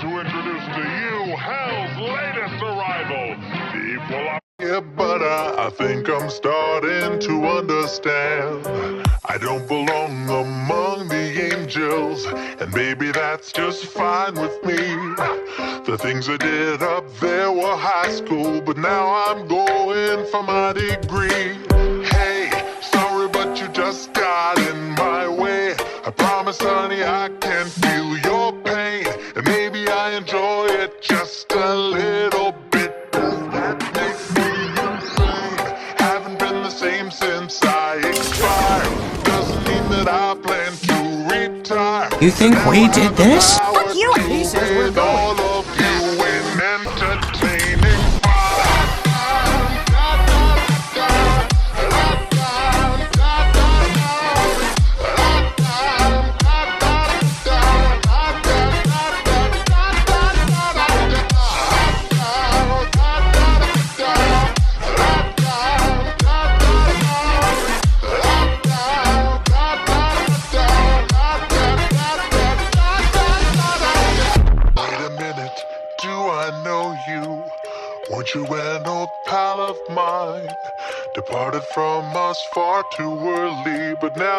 to introduce to you hell's latest arrival, the equal. Yeah, but I think I'm starting to understand. I don't belong among the angels, and maybe that's just fine with me. The things I did up there were high school, but now I'm going for my degree. Hey, sorry, but you just got in my way. I promise, honey, I can feel your pain, and maybe I enjoy it just a little bit. Does that make me insane? Haven't been the same since I expired. Doesn't mean that I plan to retire. You think we did this? Fuck you! He says we're going. All of you in entertaining weren't you an old pal of mine? Departed from us far too early, but now